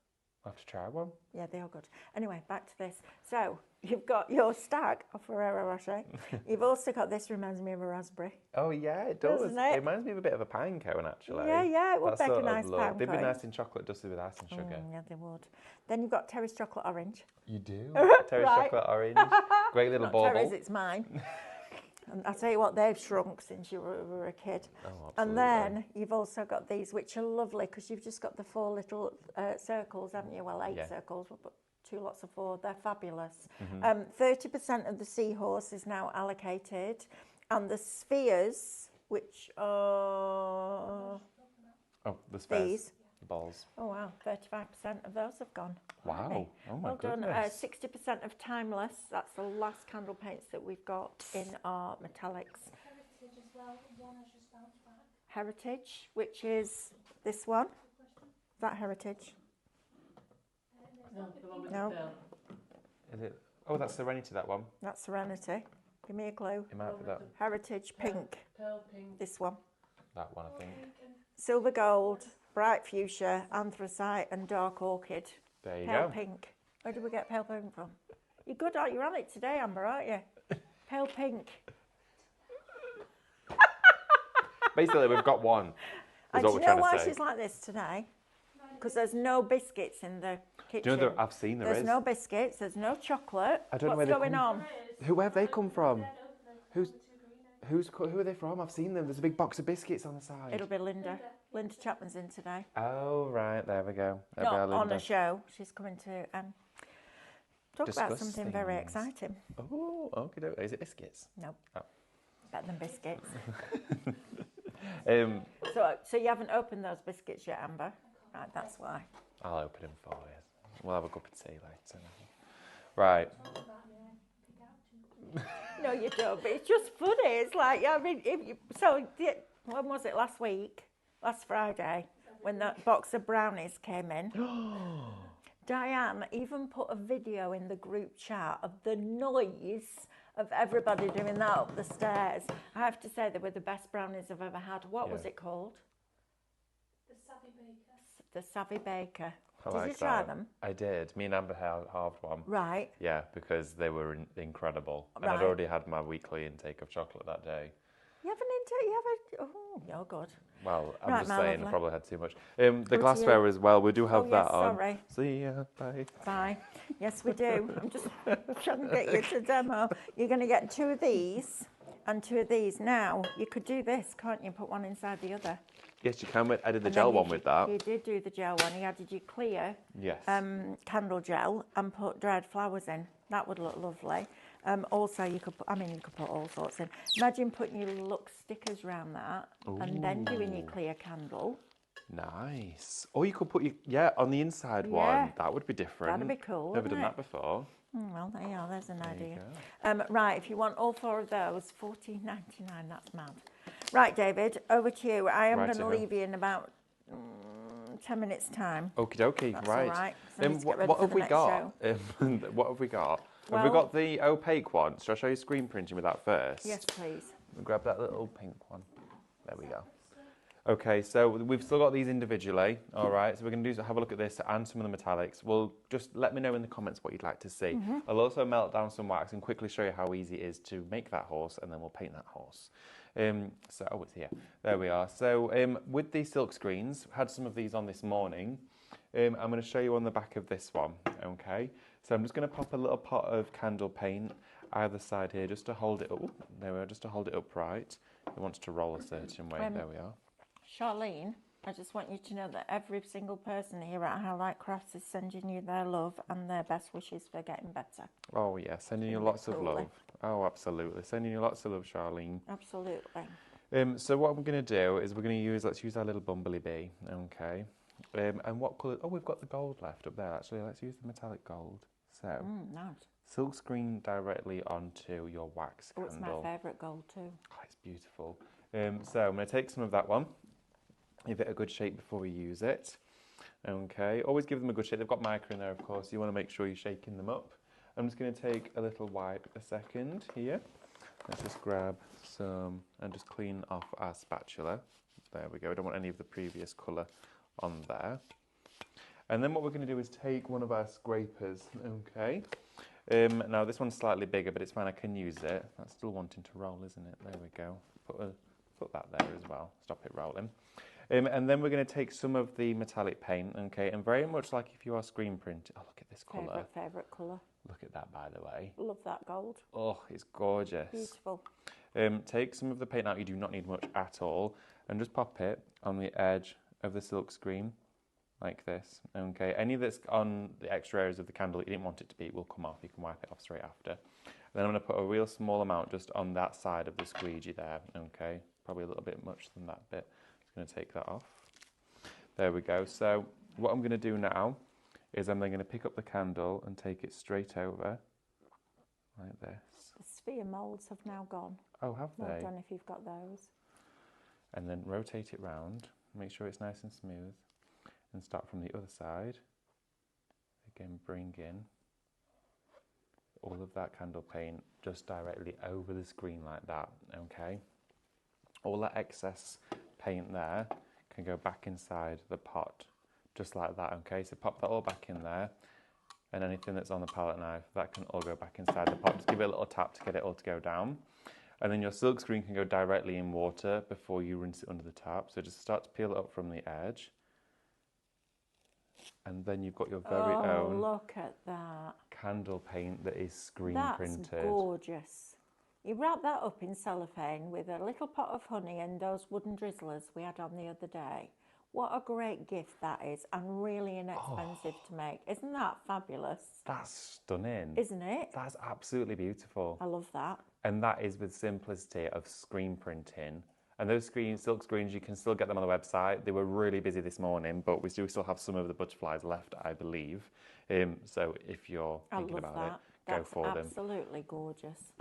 I'll have to try one. Yeah, they are good. Anyway, back to this. So you've got your stack of Ferrero Rocher. You've also got this. Reminds me of a raspberry. Oh, yeah, it does. Doesn't it? reminds me of a bit of a pine cone, actually. Yeah, it would That make a sort of nice look. pine They'd be cone. nice in chocolate dusted with ice and sugar. Yeah, they would. Then you've got Terry's chocolate orange. You do? Terry's Right. chocolate orange. Great little Not bauble. Terry's, it's mine. And I'll tell you what, they've shrunk since you were a kid. Oh, And absolutely. then you've also got these, which are lovely because you've just got the 4 little circles, haven't you? Well, 8 Yeah. circles, but 2 lots of 4. They're fabulous. Mm-hmm. 30% of the seahorse is now allocated. And the spheres, which are Oh, the spheres. these. The balls. Oh, wow, 35% of those have gone. Wow. already. Oh, my Well done. goodness. 60% of Timeless. That's the last candle paints that we've got in our metallics. Heritage as well, one has just bounced back. Heritage, which is this one. Is that Heritage? No, the one with No. the pearl. Is it? Oh, that's Serenity, that one. That's Serenity. Give me a clue. It might be that, Heritage, pink. Pearl pink. This one. that one, I think. Silver gold, bright fuchsia, anthracite, and dark orchid. There you Pale go. pink. Where did we get pale pink from? You're good, aren't you? You're on it today, Amber, aren't you? Pale pink. Basically, we've got one. Is And what do we're you know trying why to say. she's like this today? Because there's no biscuits in the kitchen. Do you know that I've seen there There's is? no biscuits. There's no chocolate. I don't know What's where they going come on? Where have they come from? Who are they from? I've seen them. There's a big box of biscuits on the side. It'll be Linda. Linda Chapman's in today. Oh, right. There we go. There Not we are, on Linda. a show. She's coming to talk about Discuss something very things. exciting. Oh, okay. Is it biscuits? No. Oh. Better than biscuits. Um, So you haven't opened those biscuits yet, Amber? Right, that's why. I'll open him for you. We'll have a cup of tea later. Right. Talk about me, I pick out too. No, you don't, but it's just funny. It's like, I mean, when was it, last week? Last Friday, when that box of brownies came in. Diane even put a video in the group chat of the noise of everybody doing that up the stairs. I have to say, they were the best brownies I've ever had. What was Yeah. it called? The Savvy Baker. The Savvy Baker. I Did like you try that. them? I did. Me and Amber halved one. Right. Yeah, because they were incredible. And I'd Right. already had my weekly intake of chocolate that day. You haven't oh, you're good. Well, I'm Right, just my saying, lovely. I probably had too much. The to glassware as well, we do have Oh, that yes, on. sorry. See ya, bye. Bye. Yes, we do. I'm just trying to get you to demo. You're going to get 2 of these and 2 of these. Now, you could do this, can't you? Put one inside the other. Yes, you can. I did the And gel then you one with that. You did do the gel one. You added your clear Yes. candle gel and put dried flowers in. That would look lovely. Also, you could put all sorts in. Imagine putting your Lux stickers around that and then doing your clear candle. Nice. Or you could put on the inside Yeah. one. That would be different. That'd be cool, Never wouldn't done it? that before. Well, there you are. There's an There you idea. Right, if you want all 4 of those, $14.99. That's mad. Right, David, over to you. I am going to Righty-ho. leave you in about 10 minutes' time. Okie dokie, That's right. all right, 'cause I need to get ready what for have the we next got? What have we got? Have we Well- got the opaque one? Shall I show you screen printing with that first? Yes, please. We'll grab that little pink one. There we go. Okay, so we've still got these individually. All right, so we're going to have a look at this and some of the metallics. Well, just let me know in the comments what you'd like to see. I'll also melt down some wax and quickly show you how easy it is to make that horse, and then we'll paint that horse. It's here. There we are. So with these silk screens, had some of these on this morning. I'm going to show you on the back of this one. Okay, so I'm just going to pop a little pot of candle paint either side here, just to hold it up. There we are, just to hold it upright. It wants to roll a certain way. There we are. Charlene, I just want you to know that every single person here at Highlight Crafts is sending you their love and their best wishes for getting better. Oh yeah, sending you Send it lots of coolly. love. Oh, absolutely, sending you lots of love, Charlene. Absolutely. So what I'm going to do is let's use our little bumblebee, okay. And what colour? Oh, we've got the gold left up there. Actually, let's use the metallic gold. So Nice. silk screen directly onto your wax Oh, it's my candle. favourite gold too. Oh, it's beautiful. So I'm going to take some of that one. Give it a good shake before we use it. Okay, always give them a good shake. They've got mica in there, of course. You want to make sure you're shaking them up. I'm just going to take a little wipe a second here. Let's just grab some and just clean off our spatula. There we go. We don't want any of the previous colour on there. And then what we're going to do is take one of our scrapers, okay. Now this one's slightly bigger, but it's fine, I can use it. That's still wanting to roll, isn't it? There we go. Put that there as well. Stop it rolling. And then we're going to take some of the metallic paint, okay, and very much like if you are screen printing. Oh, look at this colour. Favourite colour. Look at that, by the way. Love that gold. Oh, it's gorgeous. Beautiful. Take some of the paint out. You do not need much at all, and just pop it on the edge of the silk screen, like this. Okay, any that's on the extra areas of the candle that you didn't want it to be will come off. You can wipe it off straight after. And then I'm going to put a real small amount just on that side of the squeegee there. Okay, probably a little bit much than that bit. Just going to take that off. There we go. So what I'm going to do now is I'm then going to pick up the candle and take it straight over, like this. The sphere moulds have now gone. Oh, have Well they? done if you've got those. And then rotate it round, make sure it's nice and smooth, and start from the other side. Again, bring in all of that candle paint just directly over the screen like that, okay? All that excess paint there can go back inside the pot, just like that, okay? So pop that all back in there, and anything that's on the palette knife, that can all go back inside the pot. Just give it a little tap to get it all to go down. And then your silk screen can go directly in water before you rinse it under the tap. So just start to peel it up from the edge. And then you've got your very own Look at that. candle paint that is screen That's printed. gorgeous. You wrap that up in cellophane with a little pot of honey and those wooden drizzlers we had on the other day. What a great gift that is, and really inexpensive to make. Isn't that fabulous? That's stunning. Isn't it? That's absolutely beautiful. I love that. And that is with simplicity of screen printing And those silk screens, you can still get them on the website. They were really busy this morning, but we do still have some of the butterflies left, I believe. So if you're thinking about it, go for them. Absolutely gorgeous.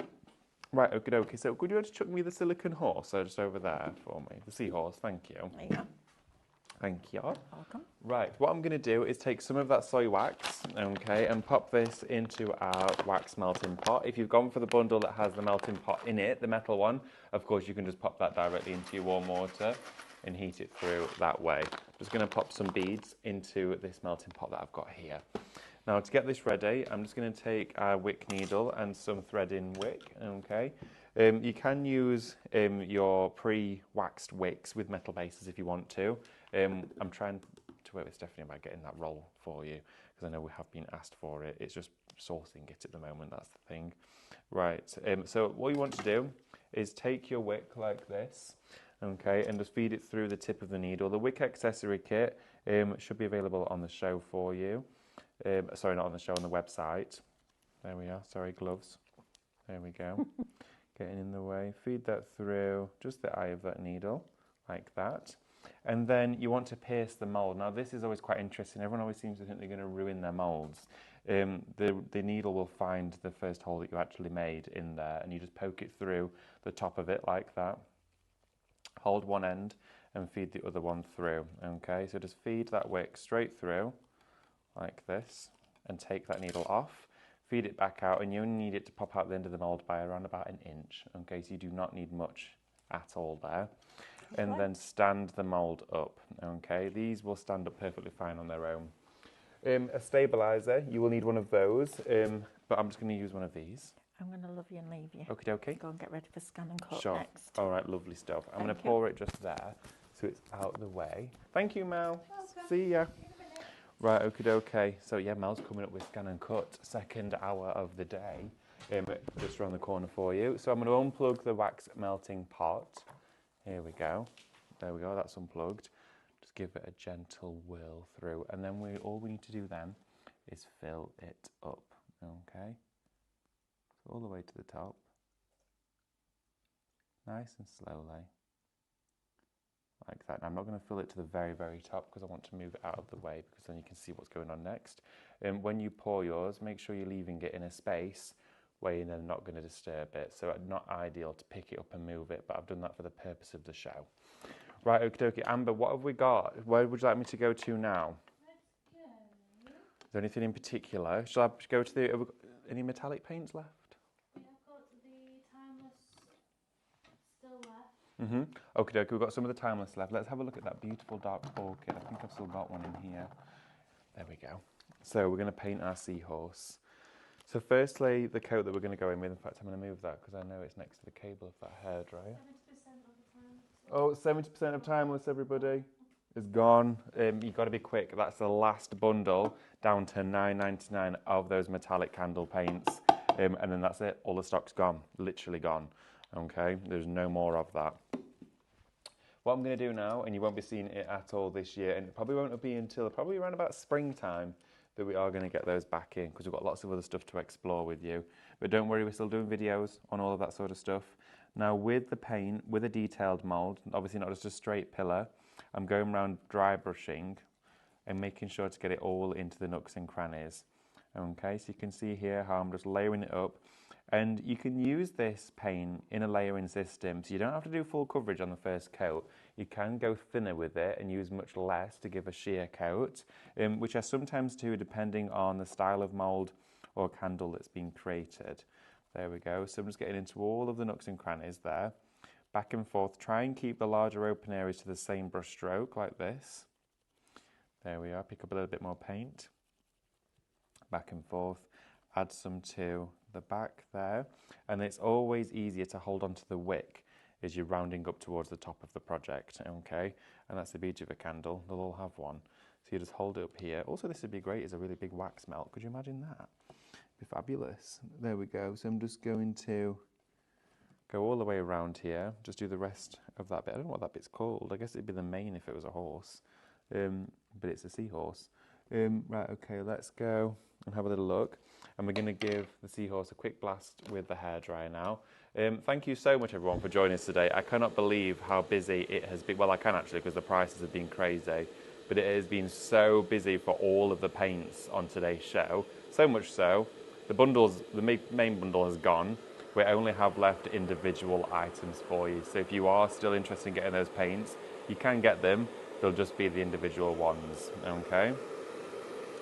Right, okie dokie. So could you just chuck me the silicone horse just over there for me? The seahorse, thank you. There you go. Thank you. Welcome. Right, what I'm going to do is take some of that soy wax, okay, and pop this into our wax melting pot. If you've gone for the bundle that has the melting pot in it, the metal one, of course you can just pop that directly into your warm water and heat it through that way. I'm just going to pop some beads into this melting pot that I've got here. Now to get this ready, I'm just going to take a wick needle and some threading wick, okay. You can use your pre-waxed wicks with metal bases if you want to. I'm trying to work with Stephanie about getting that roll for you because I know we have been asked for it. It's just sourcing it at the moment, that's the thing. Right, so what you want to do is take your wick like this, okay, and just feed it through the tip of the needle. The wick accessory kit should be available on the show for you. Sorry, not on the show, on the website. There we are, sorry, gloves. There we go. Getting in the way. Feed that through just the eye of that needle, like that. And then you want to pierce the mould. Now this is always quite interesting. Everyone always seems to think they're going to ruin their moulds. The needle will find the first hole that you actually made in there, and you just poke it through the top of it like that. Hold one end and feed the other one through. Okay, so just feed that wick straight through like this and take that needle off. Feed it back out, and you only need it to pop out the end of the mould by around about an inch. Okay, so you do not need much at all there. And then stand the mould up, okay? These will stand up perfectly fine on their own. A stabiliser, you will need one of those, but I'm just going to use one of these. I'm going to love you and leave you. Okie dokie. Go and get ready for scan and cut Sure. next. All right, lovely stuff. I'm going to pour it just there, so it's out of the way. Thank you, Mel. See ya. Right, okie dokie. So yeah, Mel's coming up with scan and cut, second hour of the day, just around the corner for you. So I'm going to unplug the wax melting pot. Here we go. There we go, that's unplugged. Just give it a gentle whirl through, and then all we need to do then is fill it up, okay? So all the way to the top. Nice and slowly. Like that. Now, I'm not going to fill it to the very, very top because I want to move it out of the way because then you can see what's going on next. When you pour yours, make sure you're leaving it in a space where you're not going to disturb it. So not ideal to pick it up and move it, but I've done that for the purpose of the show. Right, okie dokie. Amber, what have we got? Where would you like me to go to now? Let's go. Is there anything in particular? Shall I go to the... Have we got any metallic paints left? We have got the timeless still left. Okie dokie, we've got some of the timeless left. Let's have a look at that beautiful dark orchid. I think I've still got one in here. There we go. So we're going to paint our seahorse. So firstly, the coat that we're going to go in with, in fact I'm going to move that because I know it's next to the cable of that hairdryer. 70% of the time. Oh, 70% of timeless, everybody, is gone. You've got to be quick. That's the last bundle, down to £9.99 of those metallic candle paints. And then that's it. All the stock's gone, literally gone. Okay, there's no more of that. What I'm going to do now, and you won't be seeing it at all this year, and it probably won't be until probably around about springtime that we are going to get those back in because we've got lots of other stuff to explore with you. But don't worry, we're still doing videos on all of that sort of stuff. Now with the paint, with a detailed mould, obviously not just a straight pillar, I'm going around dry brushing and making sure to get it all into the nooks and crannies. Okay, so you can see here how I'm just layering it up. And you can use this paint in a layering system, so you don't have to do full coverage on the first coat. You can go thinner with it and use much less to give a sheer coat, which I sometimes do depending on the style of mould or candle that's been created. There we go. So I'm just getting into all of the nooks and crannies there. Back and forth. Try and keep the larger open areas to the same brush stroke like this. There we are. Pick up a little bit more paint. Back and forth. Add some to the back there. And it's always easier to hold onto the wick as you're rounding up towards the top of the project. Okay. And that's the beauty of a candle. They'll all have one. So you just hold it up here. Also, this would be great as a really big wax melt. Could you imagine that? Be fabulous. There we go. So I'm just going to go all the way around here. Just do the rest of that bit. I don't know what that bit's called. I guess it'd be the mane if it was a horse, but it's a seahorse. Right, okay, let's go and have a little look. And we're going to give the seahorse a quick blast with the hairdryer now. Thank you so much, everyone, for joining us today. I cannot believe how busy it has been. Well, I can actually, because the prices have been crazy. But it has been so busy for all of the paints on today's show. So much so, the main bundle has gone. We only have left individual items for you. So if you are still interested in getting those paints, you can get them. They'll just be the individual ones, okay?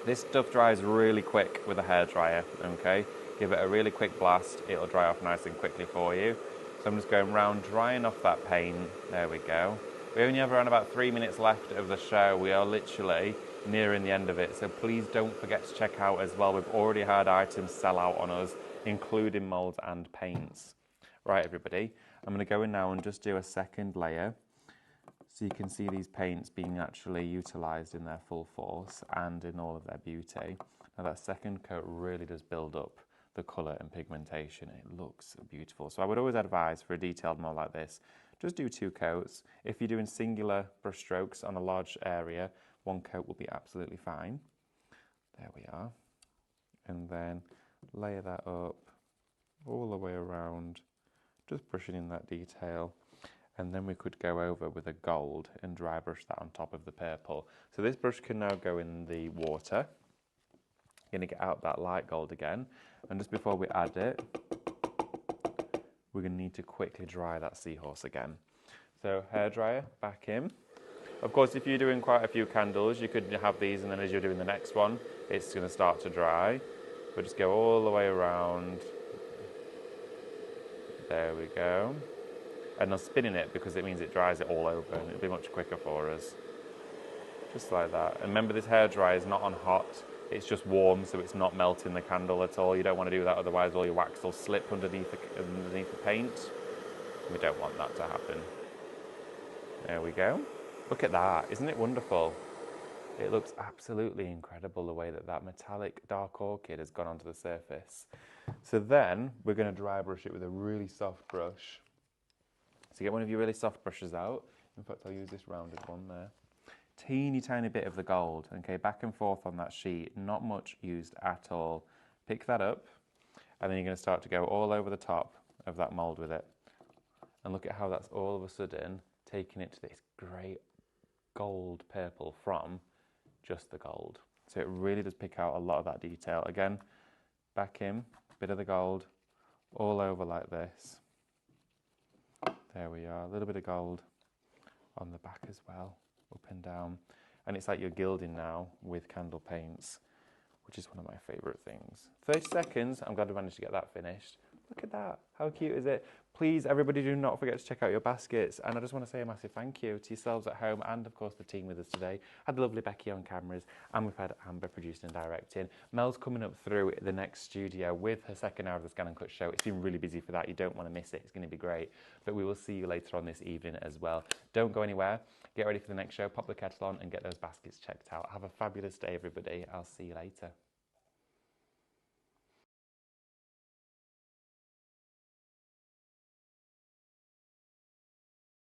This stuff dries really quick with a hairdryer, okay? Give it a really quick blast, it'll dry off nice and quickly for you. So I'm just going round drying off that paint. There we go. We only have around about 3 minutes left of the show. We are literally nearing the end of it. So please don't forget to check out as well. We've already had items sell out on us, including moulds and paints. Right, everybody, I'm going to go in now and just do a second layer. So you can see these paints being actually utilised in their full force and in all of their beauty. Now that second coat really does build up the colour and pigmentation. It looks beautiful. So I would always advise for a detailed mould like this, just do 2 coats. If you're doing singular brush strokes on a large area, 1 coat will be absolutely fine. There we are. And then layer that up all the way around, just brushing in that detail. And then we could go over with a gold and dry brush that on top of the purple. So this brush can now go in the water. Going to get out that light gold again, and just before we add it, we're going to need to quickly dry that seahorse again. So hairdryer back in. Of course, if you're doing quite a few candles, you could have these, and then as you're doing the next one, it's going to start to dry. But just go all the way around. There we go. And I'm spinning it because it means it dries it all over, and it'll be much quicker for us. Just like that. And remember, this hairdryer is not on hot. It's just warm, so it's not melting the candle at all. You don't want to do that, otherwise all your wax will slip underneath the paint. We don't want that to happen. There we go. Look at that. Isn't it wonderful? It looks absolutely incredible the way that that metallic dark orchid has gone onto the surface. So then we're going to dry brush it with a really soft brush. So get one of your really soft brushes out. In fact, I'll use this rounded one there. Teeny tiny bit of the gold, okay, back and forth on that sheet, not much used at all. Pick that up, and then you're going to start to go all over the top of that mould with it. And look at how that's all of a sudden taking it to this great gold purple from just the gold. So it really does pick out a lot of that detail. Again, back in, bit of the gold, all over like this. There we are, a little bit of gold on the back as well, up and down. And it's like you're gilding now with candle paints, which is one of my favourite things. 30 seconds, I'm glad we managed to get that finished. Look at that, how cute is it? Please, everybody, do not forget to check out your baskets. And I just want to say a massive thank you to yourselves at home and, of course, the team with us today. Had the lovely Becky on cameras, and we've had Amber producing and directing. Mel's coming up through the next studio with her second hour of the Scan and Cut show. It's been really busy for that. You don't want to miss it. It's going to be great. But we will see you later on this evening as well. Don't go anywhere. Get ready for the next show. Pop the kettle on and get those baskets checked out. Have a fabulous day, everybody. I'll see you later.